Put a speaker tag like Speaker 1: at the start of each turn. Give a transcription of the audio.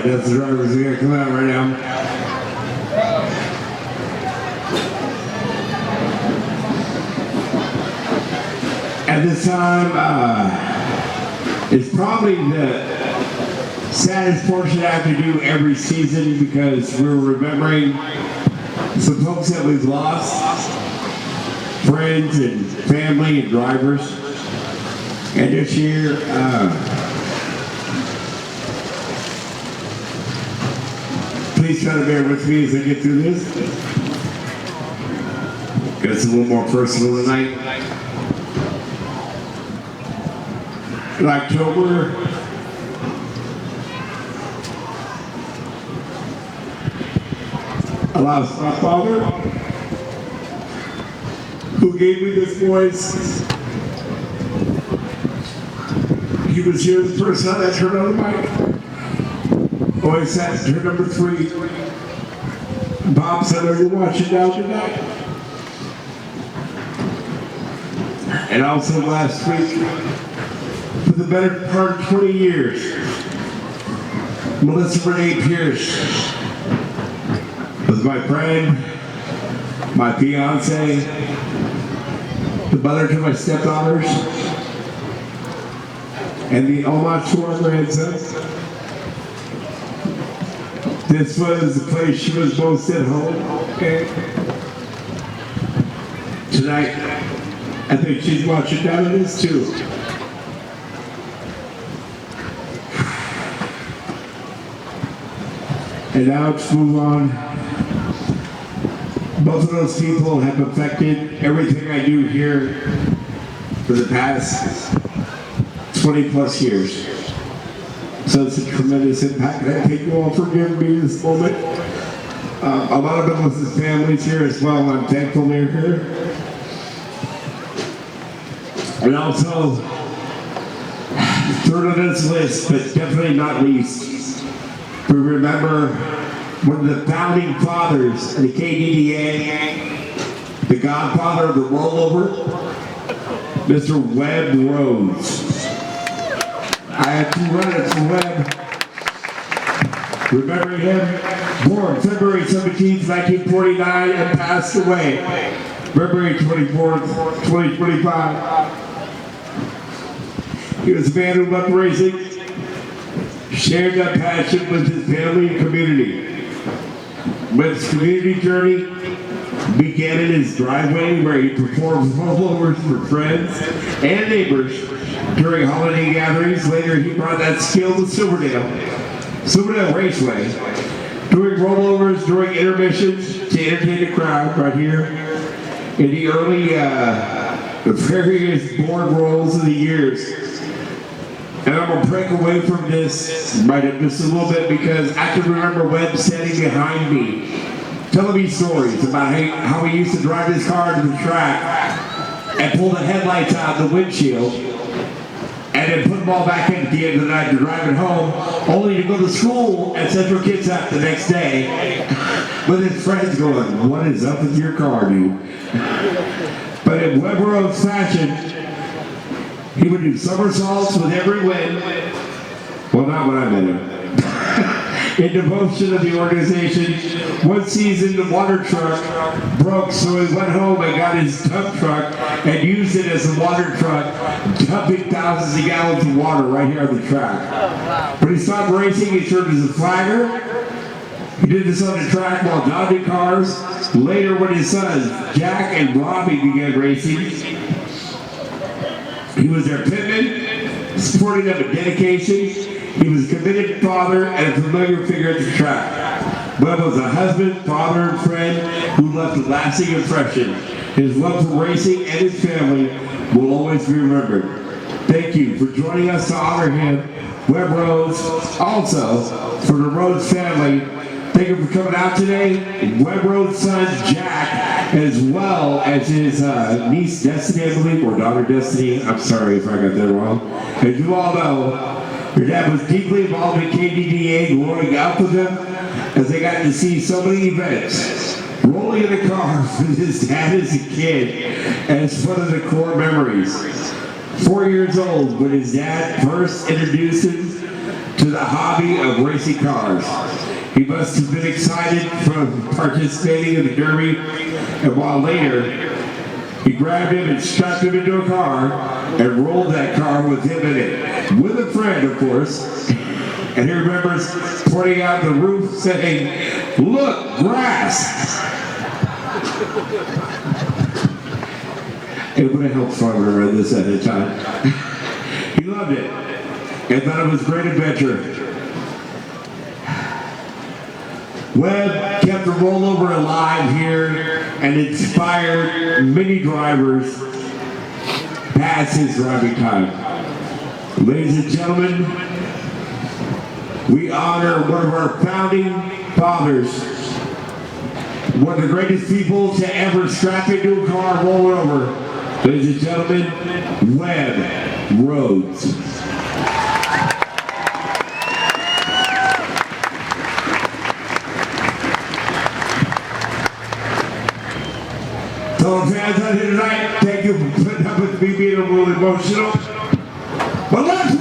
Speaker 1: right, that's the drivers are gonna come out right now. At this time, it's probably the saddest portion I have to do every season because we're remembering some folks that we've lost, friends and family and drivers. And this year, please try to bear with me as I get through this. It's a little more personal tonight. In October, I lost my father, who gave me this voice. He was here the first time I turned on the mic. Always sat turn number 3. Bob said, "Are you watching now tonight?" And also last week, for the better part of 20 years, Melissa Renee Pierce was my friend, my fiance, the mother to my stepdaughters, and the homage to our grandson. This was the place she was most at home. Okay. Tonight, I think she's watching down on this too. And now let's move on. Both of those people have affected everything I do here for the past 20 plus years. So it's a tremendous impact. And I think you all forgive me this moment. A lot of Melissa's families here as well. I'm thankful they're here. And also, third on this list, but definitely not least, we remember one of the founding fathers of the KDDA, the godfather of the rollover, Mr. Webb Rhodes. I had 2 runners for Webb. Remember him? Born February 17th, 1949 and passed away February 24th, 2025. He was a man who loved racing, shared that passion with his family and community. Webb's community journey began in his driveway where he performed rollovers for friends and neighbors during holiday gatherings. Later, he brought that skill to Silverdale Raceway, doing rollovers during intermissions to entertain the crowd right here in the early various board rolls of the years. And I'm going to break away from this right just a little bit because I can remember Webb standing behind me, telling me stories about how he used to drive his car to the track and pull the headlights out of the windshield and then put them all back in at the end of the night to drive it home, only to go to school at Central Kitsap the next day with his friends going, "What is up with your car, dude?" But in Webb Rhodes fashion, he would do somersaults with every wind. Well, not when I met him. In devotion of the organization, one season the water truck broke, so he went home and got his dump truck and used it as a water truck, dumping thousands of gallons of water right here on the track. When he stopped racing, he served as a flagger. He did this on the track while dodging cars. Later, when his sons, Jack and Robbie, began racing, he was their pitman, supporting them with dedication. He was a committed father and a familiar figure at the track. Webb was a husband, father, and friend who left a lasting impression. His love for racing and his family will always be remembered. Thank you for joining us to honor him, Webb Rhodes. Also, for the Rhodes family, thank you for coming out today. Webb Rhodes' son, Jack, as well as his niece, Destiny, I believe, or daughter, Destiny. I'm sorry if I got that wrong. As you all know, your dad was deeply involved in KDDA, growing up with him, as they got to see so many events. Rolling in the car with his dad as a kid, and it's one of the core memories. 4 years old when his dad first introduced him to the hobby of racing cars. He must have been excited from participating in the derby, and while later, he grabbed him and strapped him into a car and rolled that car with him in it. With a friend, of course. And he remembers pointing out the roof saying, "Look, grass." It would have helped Farmer read this at the time. He loved it and thought it was a great adventure. Webb kept the rollover alive here and inspired many drivers past his driving time. Ladies and gentlemen, we honor one of our founding fathers, one of the greatest people to ever strap into a car and roll it over. Ladies and gentlemen, Webb Rhodes. So fans out here tonight, thank you for putting up with me being a little emotional. But let's